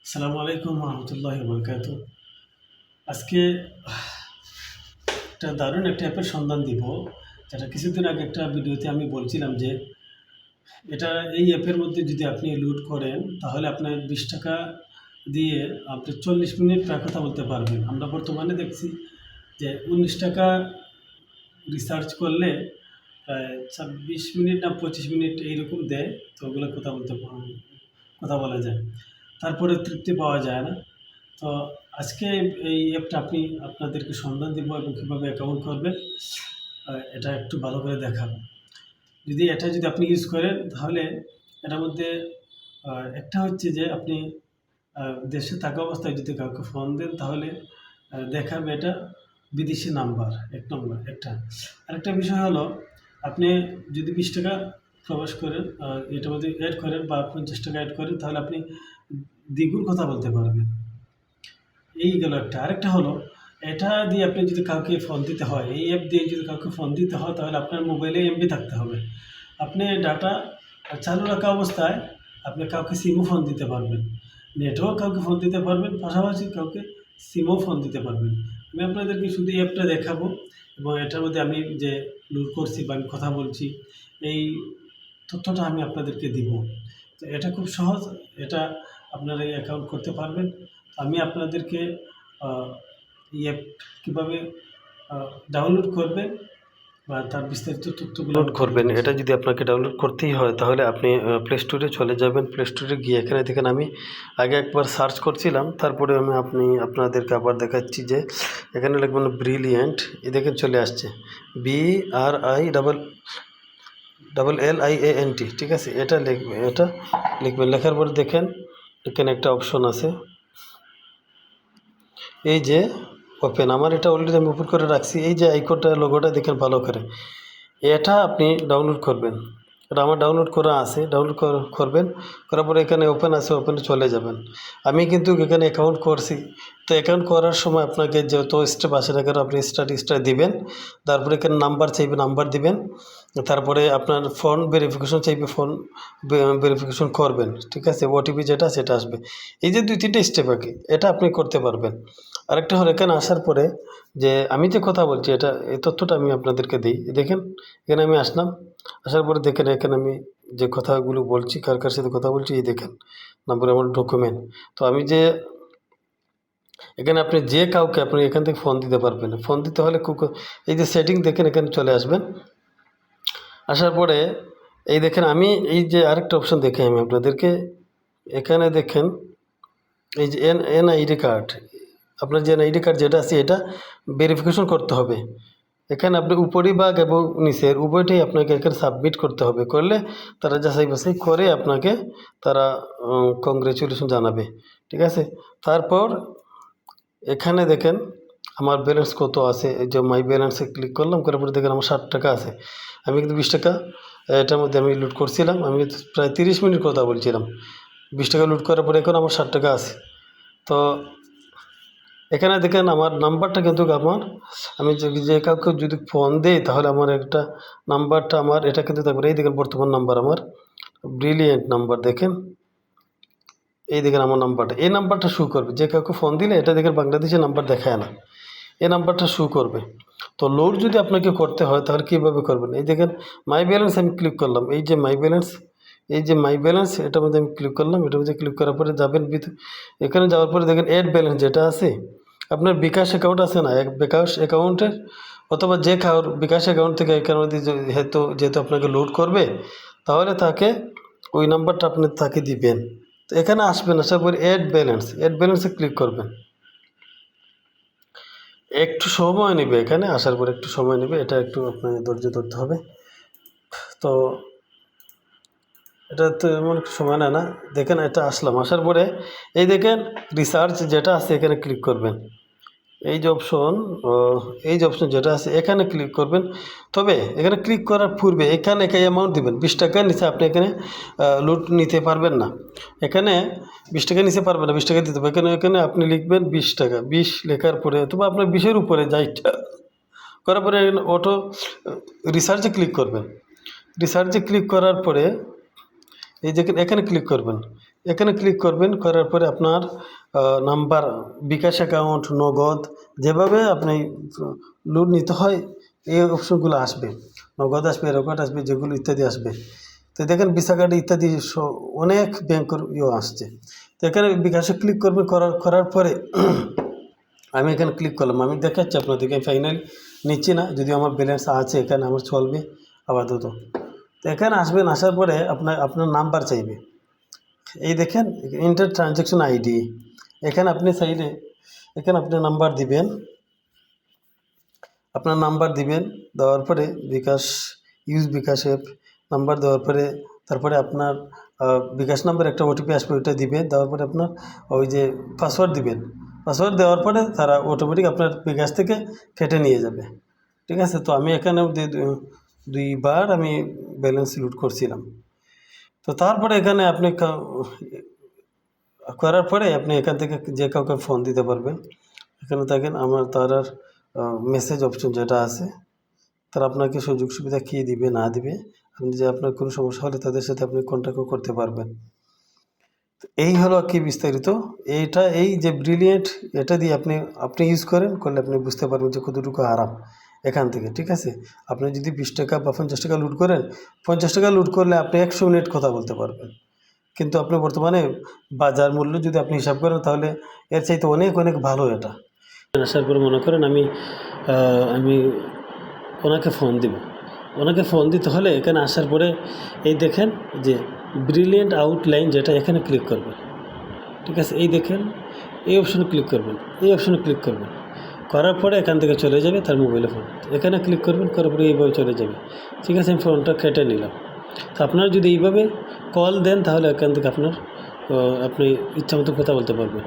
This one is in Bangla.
আসসালামু আলাইকুম রহমতুল্লাহি বরকাত। আজকে একটা দারুণ একটা অ্যাপের সন্ধান দিব, যেটা কিছুদিন আগে একটা ভিডিওতে আমি বলছিলাম যে এটা এই অ্যাপের মধ্যে যদি আপনি লুট করেন তাহলে আপনার 20 টাকা দিয়ে আপনি 40 মিনিট প্রায় কথা বলতে পারবেন। আমরা বর্তমানে দেখছি যে 19 টাকা রিসার্চ করলে প্রায় 26 মিনিট না 25 মিনিট এইরকম দেয়, তো ওগুলো কথা বলা যায়, তারপরে তৃপ্তি পাওয়া যায় না। তো আজকে এই অ্যাপটা আপনাদেরকে সন্ধান দিব এবং কীভাবে অ্যাকাউন্ট করবেন এটা একটু ভালো করে দেখাবো। যদি আপনি ইউজ করেন তাহলে এটার মধ্যে একটা হচ্ছে যে আপনি দেশে থাকা অবস্থায় যদি কাউকে ফোন দেন তাহলে দেখাবে এটা বিদেশি নাম্বার, এক নম্বর একটা। আরেকটা বিষয় হলো, আপনি যদি 20 টাকা প্রবেশ করেন, এটার মধ্যে অ্যাড করেন বা 50 টাকা অ্যাড করেন তাহলে আপনি দ্বিগুণ কথা বলতে পারবেন। এই গেল একটা। আরেকটা হলো, এটা দিয়ে আপনি যদি কাউকে ফোন দিতে হয়, এই অ্যাপ দিয়ে যদি কাউকে ফোন দিতে হয় তাহলে আপনার মোবাইলে এমবি থাকতে হবে। আপনি ডাটা চালু রাখা অবস্থায় আপনি কাউকে সিমও ফোন দিতে পারবেন, নেটেও কাউকে ফোন দিতে পারবেন, পাশাপাশি কাউকে সিমও ফোন দিতে পারবেন। আমি আপনাদেরকে শুধু এই অ্যাপটা দেখাবো এবং এটার মধ্যে আমি যে লুট করছি বা আমি কথা বলছি এই তথ্যটা আমি আপনাদেরকে দিব। তো এটা খুব সহজ, এটা আপনারা এই অ্যাকাউন্ট করতে পারবেন। আমি আপনাদেরকে এই অ্যাপ কীভাবে ডাউনলোড করবেন বা তার বিস্তারিত তথ্যগুলো ডাউনলোড আমি বলে করবেন, দিচ্ছি। এটা যদি আপনাকে ডাউনলোড করতেই হয় তাহলে আপনি প্লে স্টোরে চলে যাবেন। প্লে স্টোরে গিয়ে এখানে দেখেন, আমি আগে একবার সার্চ করছিলাম, তারপরে আপনাদেরকে আবার দেখাচ্ছি যে এখানে লিখবেন ব্রিলিয়েন্ট, এ দেখেন চলে আসছে BRILLIANT, ঠিক আছে। এটা লিখবেন, লেখার পরে দেখেন এখানে একটা অপশন আছে, এই যে ওপেন। আমার এটা অলরেডি আমি ওপেন করে রাখছি। এই যে আইকনটা, লোগোটা দেখেন ভালো করে, এটা আপনি ডাউনলোড করবেন। এটা আমার ডাউনলোড করা আছে, ডাউনলোড করবেন। করার পরে এখানে ওপেন আছে, ওপেনে চলে যাবেন। আমি কিন্তু এখানে অ্যাকাউন্ট করছি, তো অ্যাকাউন্ট করার সময় আপনাকে যত স্টেপ আসে না কেন আপনি স্টার্ট দিবেন। তারপরে এখানে নাম্বার চাইবে, নাম্বার দিবেন। তারপরে আপনার ফোন ভেরিফিকেশন চাইবে, ফোন ভেরিফিকেশন করবেন, ঠিক আছে। ওটিপি যেটা সেটা আসবে। এই যে 2-3টে স্টেপ আগে, এটা আপনি করতে পারবেন। আরেকটা হলো, এখানে আসার পরে যে আমি যে কথা বলছি, এই তথ্যটা আমি আপনাদেরকে দিই। দেখেন এখানে আমি আসলাম, আসার পরে দেখেন এখানে আমি যে কথাগুলো বলছি, কার কার সাথে কথা বলছি, এই দেখেন নাম্বার, আমার ডকুমেন্ট। তো আমি যে এখানে আপনি যে কাউকে আপনি এখান থেকে ফোন দিতে পারবেন। ফোন দিতে হলে এই যে সেটিং দেখেন, এখানে চলে আসবেন। আসার পরে এই দেখেন, আমি এই যে আরেকটা অপশন দেখে আমি আপনাদেরকে, এখানে দেখেন এই যে এনআইডি কার্ড, আপনার যে এনআইডি কার্ড যেটা আছে এটা ভেরিফিকেশন করতে হবে। এখানে আপনি উপরিভাগ এবং নিচের উভয়টাই আপনাকে এখানে সাবমিট করতে হবে। করলে তারা যাচাই বাছাই করে আপনাকে তারা কংগ্রেচুলেশন জানাবে, ঠিক আছে। তারপর এখানে দেখেন আমার ব্যালেন্স কত আছে, এই যে মাই ব্যালেন্সে ক্লিক করলাম, করার পরে দেখেন আমার 60 টাকা আছে। আমি কিন্তু 20 টাকা এটার মধ্যে আমি লুট করছিলাম, আমি প্রায় 30 মিনিট কথা বলছিলাম। 20 টাকা লুট করার পরে এখন আমার 60 টাকা আছে। তো এখানে দেখেন আমার নাম্বারটা কিন্তু আমি যে কাউকে যদি ফোন দিই তাহলে আমার একটা নাম্বারটা আমার এটা কিন্তু থাকবে। এই দেখেন বর্তমান নাম্বার আমার ব্রিলিয়েন্ট নাম্বার, দেখেন এই দেখেন আমার নাম্বারটা, এই নাম্বারটা শো করবে। যে কাউকে ফোন দিলে এটা দেখেন বাংলাদেশের নাম্বার দেখায় না, এই নাম্বারটা শো করবে। তো লোড যদি আপনাকে করতে হয় তাহলে কীভাবে করবেন, এই দেখেন মাই ব্যালেন্স আমি ক্লিক করলাম, এই যে মাই ব্যালেন্স, এটার মধ্যে আমি ক্লিক করলাম। এটার মধ্যে ক্লিক করার পরে যাবেন এখানে যাওয়ার পরে দেখেন অ্যাড ব্যালেন্স যেটা আছে, আপনার বিকাশ অ্যাকাউন্ট আছে না, বিকাশ অ্যাকাউন্টের অথবা যে কারোর বিকাশ অ্যাকাউন্ট থেকে এখানে যেহেতু আপনাকে লোড করবে তাহলে তাকে ওই নাম্বারটা আপনি তাকে দিবেন। তো এখানে আসবেন, আসার পরে অ্যাড ব্যালেন্সে ক্লিক করবেন। একটু সময় নেবে, এখানে আসার পরে একটু সময় নেবে, এটা একটু আপনাকে ধৈর্য ধরতে হবে। তো এটা তো এমন সময় নেয় না। দেখেন এটা আসলাম, আসার পরে এই দেখেন রিসার্চ যেটা আছে এখানে ক্লিক করবেন। এই যে অপশন যেটা আছে এখানে ক্লিক করবেন। তবে এখানে ক্লিক করার পূর্বে এখানে অ্যামাউন্ট দেবেন। 20 টাকার নিচে আপনি এখানে লুট নিতে পারবেন না। এখানে 20 টাকা নিচে পারবেন না, 20 টাকা দিতে হবে। এখানে আপনি লিখবেন 20 টাকা, 20 লেখার পরে অথবা আপনার 20-এর উপরে যাইটা করার পরে অটো রিসার্চে ক্লিক করবেন। রিসার্চে ক্লিক করার পরে এই দেখেন এখানে ক্লিক করবেন। এখানে ক্লিক করবেন, করার পরে আপনার নাম্বার, বিকাশ অ্যাকাউন্ট, নগদ, যেভাবে আপনি লোন নিতে হয় এই অপশনগুলো আসবে। নগদ আসবে, রকেট আসবে, যেগুলো ইত্যাদি আসবে। তো দেখেন ভিসা কার্ড ইত্যাদি অনেক ব্যাংকের আসছে। তো এখানে বিকাশে ক্লিক করবেন, করার পরে আমি এখানে ক্লিক করলাম। আমি দেখাচ্ছি আপনাদেরকে, ফাইনাল নিচ্ছি না, যদি আমার ব্যালেন্স আছে এখানে আমার চলবে আপাতত। তো এখানে আসবেন, আসার পরে আপনার নাম্বার চাইবে। এই দেখেন ইন্টার ট্রানজ্যাকশন আইডি, এখানে আপনি চাইলে এখানে আপনি নাম্বার দিবেন, আপনার নাম্বার দিবেন, দেওয়ার পরে বিকাশ বিকাশ অ্যাপ নাম্বার দেওয়ার পরে তারপরে আপনার বিকাশ নাম্বার একটা ওটিপি আসবে, ওইটা দিবেন। দেওয়ার পরে আপনার ওই যে পাসওয়ার্ড দিবেন, পাসওয়ার্ড দেওয়ার পরে তারা অটোমেটিক আপনার বিকাশ থেকে কেটে নিয়ে যাবে। ঠিক আছে, তো আমি এখানে দুইবার আমি ব্যালেন্স লুট করছিলাম। তো তারপরে এখানে আপনি করার পরে আপনি এখান থেকে যে কাউকে ফোন দিতে পারবেন। এখানে দেখেন আমার তার মেসেজ অপশন যেটা আছে, তারা আপনাকে সুযোগ সুবিধা কী দিবে না দিবে, আপনি যে আপনার কোনো সমস্যা হলে তাদের সাথে আপনি কন্ট্যাক্টও করতে পারবেন। তো এই হলো কি বিস্তারিত। এই যে ব্রিলিয়েন্ট, এটা দিয়ে আপনি ইউজ করলে আপনি বুঝতে পারবেন যে কতটুকু আরাম এখান থেকে। ঠিক আছে, আপনি যদি 20 টাকা বা 50 টাকা লুট করেন, 50 টাকা লুট করলে আপনি 100 মিনিট কথা বলতে পারবেন। কিন্তু আপনি বর্তমানে বাজার মূল্য যদি আপনি হিসাব করেন, তাহলে এর চাইতে অনেক অনেক ভালো এটা। আসার পরে মনে করেন আমি ওনাকে ফোন দিব, ওনাকে ফোন দিতে হলে এখানে আসার পরে এই দেখেন যে ব্রিলিয়েন্ট আউটলাইন, যেটা এখানে ক্লিক করবেন। ঠিক আছে, এই দেখেন এই অপশনে ক্লিক করবেন, এই অপশনে ক্লিক করবেন, করার পরে এখান থেকে চলে যাবে তার মোবাইলে ফোন, এখানে ক্লিক করবেন, করার পরে এইভাবে চলে যাবে। ঠিক আছে, আমি ফোনটা কেটে নিলাম। তো আপনারা যদি এইভাবে কল দেন তাহলে এখান থেকে আপনি ইচ্ছা মতো কথা বলতে পারবেন।